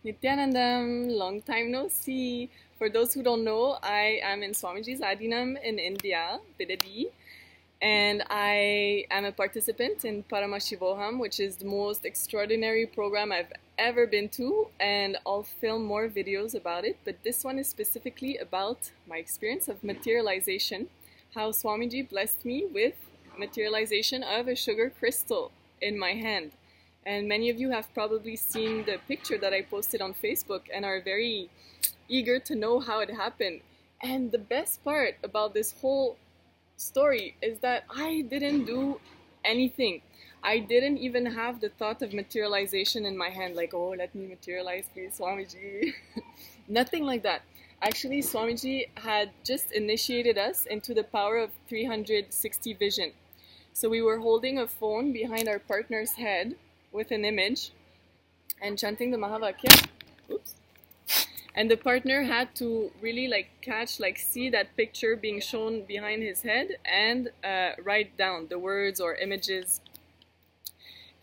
Nithyanandam, long time no see. For those who don't know, I am in Swamiji's Adinam in India, Bidadi, and I am a participant in Paramashivoham, which is the most extraordinary program I've ever been to, and I'll film more videos about it, but this one is specifically about my experience of materialization, how Swamiji blessed me with materialization of a sugar crystal in my hand. And many of you have probably seen the picture that I posted on Facebook and are very eager to know how it happened. And the best part about this whole story is that I didn't do anything. I didn't even have the thought of materialization in my hand, like, oh, let me materialize, please, Swamiji. Nothing like that. Actually, Swamiji had just initiated us into the power of 360 vision. So we were holding a phone behind our partner's head with an image and chanting the Mahavakya. Oops. And the partner had to really see that picture being shown behind his head and write down the words or images.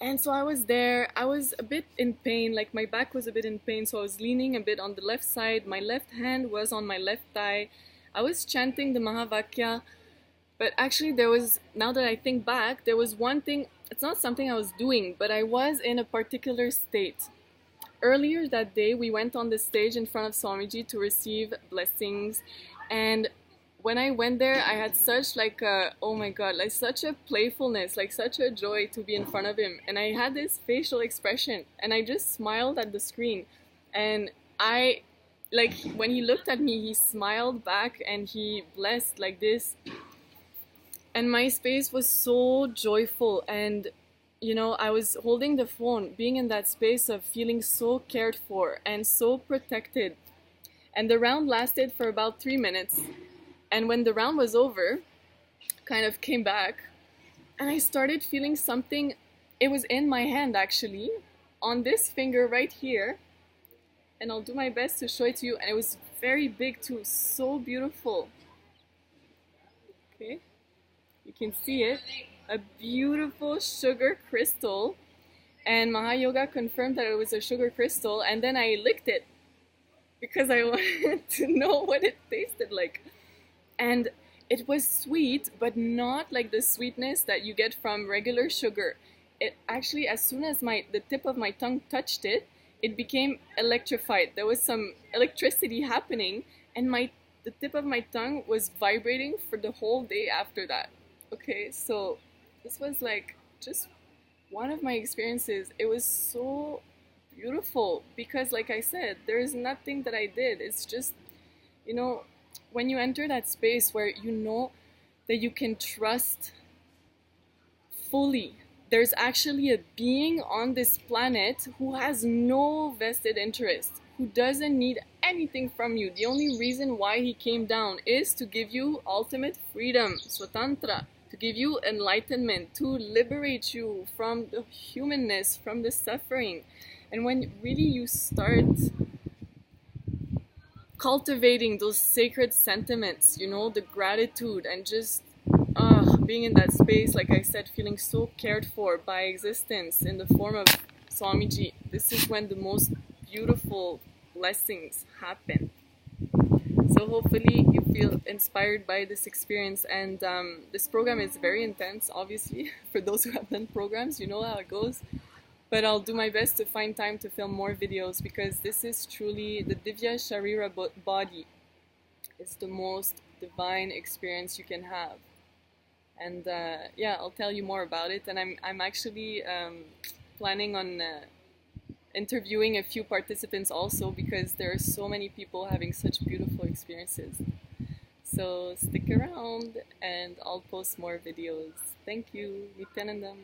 And so I was there. I was a bit in pain, like my back was a bit in pain, so I was leaning a bit on the left side. My left hand was on my left thigh. I was chanting the Mahavakya. But actually now that I think back, there was one thing, it's not something I was doing, but I was in a particular state. Earlier that day, we went on the stage in front of Swamiji to receive blessings. And when I went there, I had such oh my God, such a playfulness, such a joy to be in front of him. And I had this facial expression and I just smiled at the screen. And when he looked at me, he smiled back and he blessed like this. And my space was so joyful, and I was holding the phone, being in that space of feeling so cared for and so protected. And the round lasted for about 3 minutes. And when the round was over, kind of came back, and I started feeling something. It was in my hand actually, on this finger right here. And I'll do my best to show it to you. And it was very big too, so beautiful. Okay. You can see it, a beautiful sugar crystal, and Mahayoga confirmed that it was a sugar crystal, and then I licked it because I wanted to know what it tasted like. And it was sweet, but not like the sweetness that you get from regular sugar. It actually, as soon as the tip of my tongue touched it, it became electrified. There was some electricity happening, and the tip of my tongue was vibrating for the whole day after that. Okay, so this was just one of my experiences. It was so beautiful because, like I said, there is nothing that I did. It's just, when you enter that space where you know that you can trust fully, there's actually a being on this planet who has no vested interest, who doesn't need anything from you. The only reason why he came down is to give you ultimate freedom, swatantra, to give you enlightenment, to liberate you from the humanness, from the suffering. And when really you start cultivating those sacred sentiments, the gratitude, and just being in that space, like I said, feeling so cared for by existence in the form of Swamiji, this is when the most beautiful blessings happen. So hopefully you feel inspired by this experience, and this program is very intense, obviously. For those who have done programs, you know how it goes. But I'll do my best to find time to film more videos, because this is truly the Divya Sharira body. It's the most divine experience you can have. And yeah, I'll tell you more about it. And I'm actually planning on interviewing a few participants also, because there are so many people having such beautiful experiences. So stick around and I'll post more videos. Thank you. Nithyanandam.